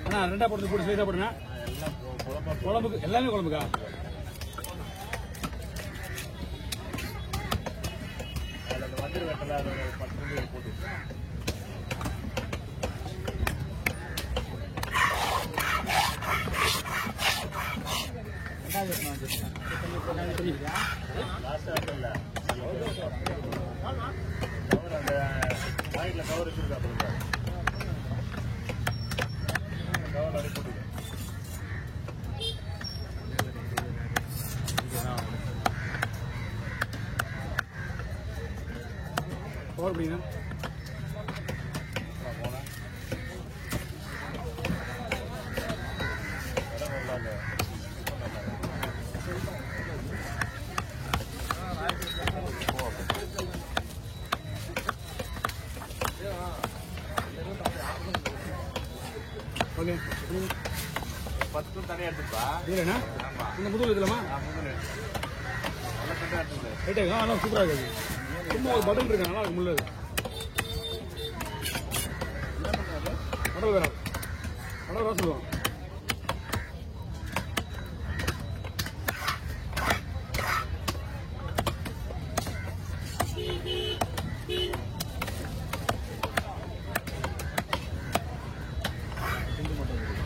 அண்ணா ரெண்டா போட்டு ஸ்லைஸா போடுங்க. குழம்புக்கு எல்லாமே குழம்புக்கா? கவர் பண்ணிங்க. ஓகே 10 தனியா எடுத்துப்பா. இல்லைண்ணா இந்த முதல் எடுக்கலாமா? ரைட்டாக ஆனால் சூப்பராக இருக்குது. சும்மா ஒரு பட்டன் இருக்கு, நல்லா இருக்கு. முள்ளது கடல் வேற கடல் வேற சொல்லுவாங்க.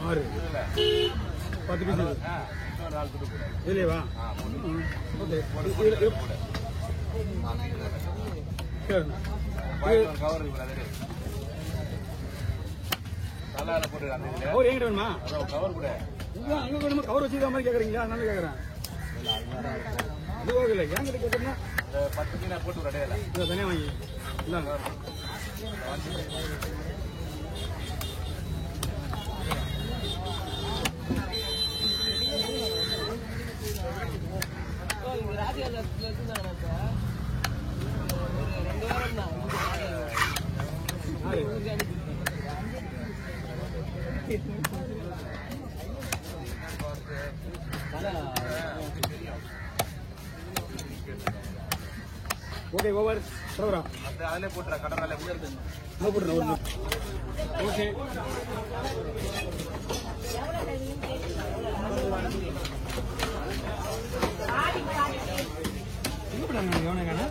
ஆறு 10 பீஸ் இல்லையவா? ஓகே கவர் எங்கிட்ட வேணுமா? அங்க வேணுமா? கவர் வச்சுக்கிற மாதிரி கேக்குறீங்களா? அதனால கேக்குறேன். அது இல்லை என்கிட்ட கேட்கறேன்னா 10 மீனா போட்டு தனியா வாங்கி இந்தாங்க. ஓகே ஓவர் சொல்றா. அதிலே போட்டுறா கடறால போட்டுறேன். ஓகே எங்க போட்டாங்க கவனக்கான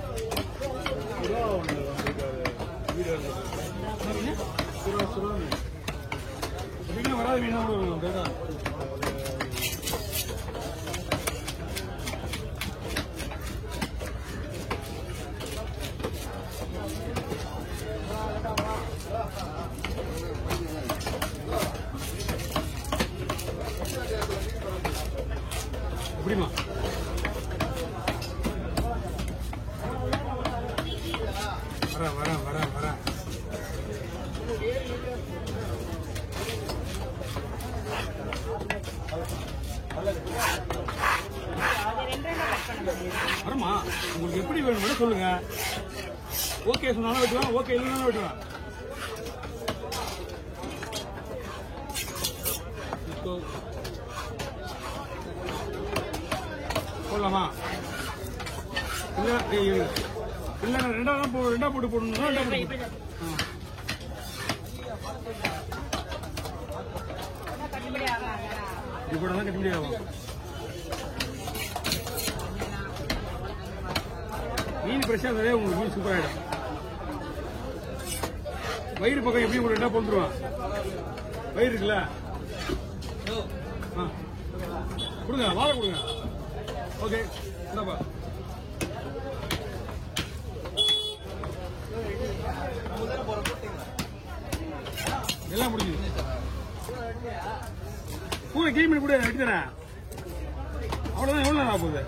வராது மீன் கேட்டா எப்படிமா? வர வரமா? உங்களுக்கு எப்படி வேணும் சொல்லுங்க. ஓகே சொன்னாலும் வெட்டுவேன், ஓகே இல்லைனாலும் வெட்டுவேன். போடலாமா? இல்ல ரெண்டா போட்டு போடணும். இது கூட தான் கட்டுப்படி ஆகும். மீன் ஃப்ரெஷ்ஷாக இருந்தாலே உங்களுக்கு மீன் சூப்பர் ஆகிடும். வயிறு பக்கம் எப்படி உங்களுக்கு ரெண்டா போட்டுருவான். வயிறு இருக்குல்ல, கொடுங்க, வாழை கொடுங்க. ஓகே இந்தாப்பா. எல்லாம் முடிஞ்சு கூட கிளீன் பண்ணி கூட வெட்டி தரேன். அவ்வளவுதான். எவ்வளவு நேரம் ஆகுது?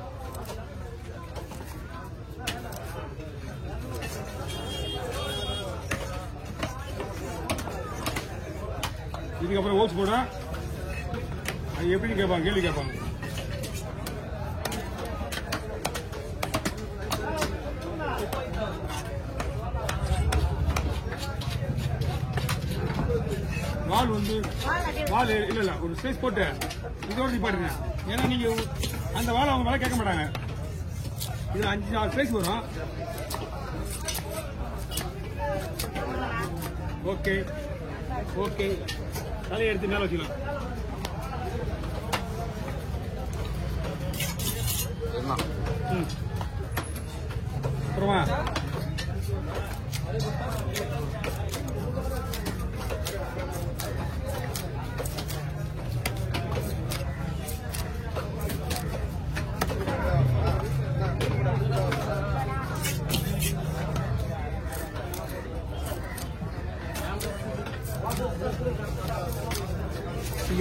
இதுக்கப்புறம் ஓட்ஸ் போட அது எப்படின்னு கேட்பாங்க, கேள்வி கேட்பாங்க. வால் வந்து வால் இல்ல ஒரு ஸ்பேஸ் போட்டு இதோட நிப்பாட்டுங்க. ஏன்னா நீங்க அந்த வால் அவங்க மேல கேட்க மாட்டாங்க. இதுல 5-6 ஸ்பேஸ் வரும். ஓகே ஓகே, தலையை எடுத்து மேலே வச்சுக்கலாம். அப்புறமா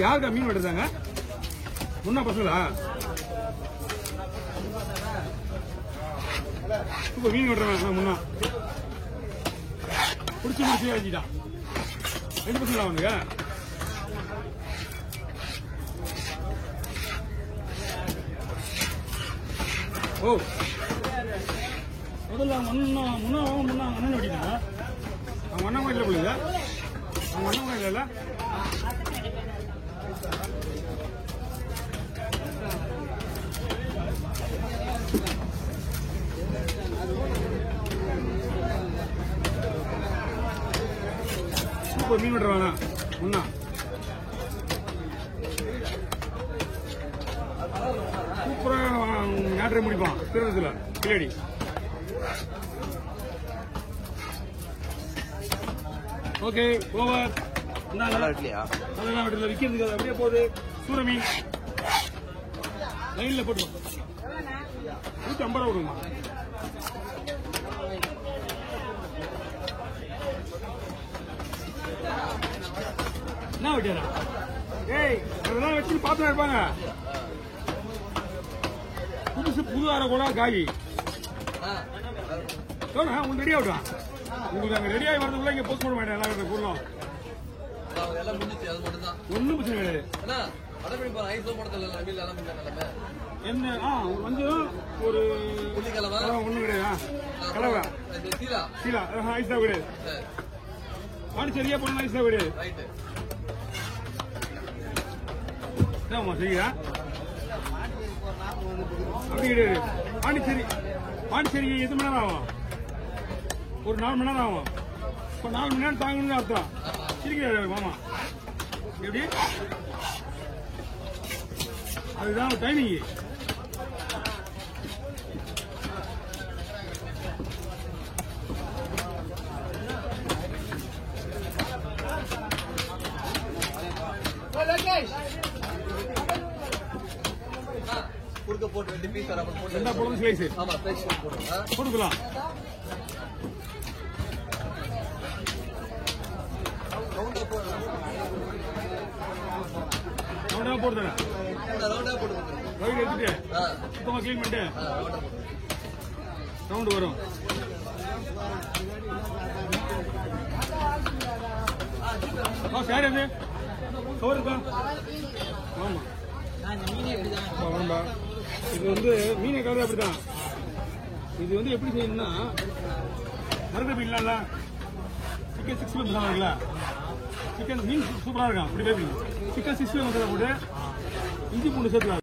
யாருக்கா மீன் வெட்டுறாங்க? முன்னா பசங்களா? இப்ப மீன் வெட்டுறாங்க முன்னா பிடிச்சி வச்சுட்டான். 2 பசங்களா அவனுங்க? ஓ, முதல்ல முன்னா அண்ணன் வெட்டிட்டாங்க. அவங்க அண்ணன் கோயில போடுங்க. அவங்க அண்ணன் கோயில இல்ல மீன் விட்டுருவாங்க முன்னா. சூப்பரா நாட்டை முடிப்பான் திருடத்துல கிளடி. Okay, over. விற்கிறதுக்கு அப்படியே போகுது. சூர மீன் லைன்ல போட்டுருவோம். 150 ரூபா விடுமா? என்ன வெட்டியாரா? ஏய், அதெல்லாம் வச்சு பாத்துலாம் இருப்பாங்க. புது ஆற கூட காய் உங்களுக்கு ரெடி ஆகட்டும். உங்களுக்கு அங்க ரெடி ஆகி வரதுக்குள்ள இங்க போஸ்ட் பண்ண மாட்டேன். எல்லாம் கூடலாம் ஒன்னும் பிரச்சனை கிடையாது. என்ன கொஞ்சம் ஒரு ஒண்ணும் கிடையாது. கலவை சீலா ஐஸ் தான் கிடையாது. பாண்டிச்சேரியா போனா ஐஸ் தான் கிடையாது. சரியா? அப்படி கிடையாது. பாண்டிச்சேரி எத்தனை மணி நேரம் ஆகும்? ஒரு 4 மணி நேரம் ஆகும். இப்ப 4 மணி நேரம் தாங்கணும்னு அர்த்தம். சிரிக்கிறாரு மாமா. எப்படி? அதுதான் டைமிங். போட்டு 2 பீஸ் என்ன போடுறது? ஸ்லைஸ். ஆமா, ஸ்லைஸ் போடுங்க. போடுக்கலாம். ரவுண்டா போடுறேன். ரவுண்டா போடுங்க. ரவுண்ட் எடுத்துட்டு சுத்தமா கிளீன் பண்ணிட்டு ரவுண்ட் வரும். சார் அது கவர் இருக்கா? ஆமா, இது வந்து மீனை கலர் அப்படிதான். இது வந்து எப்படி செய்யணும்னா, மரக்கபி இல்ல சிக்கன் 6 மசாலா இருக்குல்ல, சிக்கன் மீன் சூப்பரா இருக்கும். அப்படி சிக்கன் 6 மசாலா போட்டு இஞ்சி பூண்டு சேர்த்துக்கலாம்.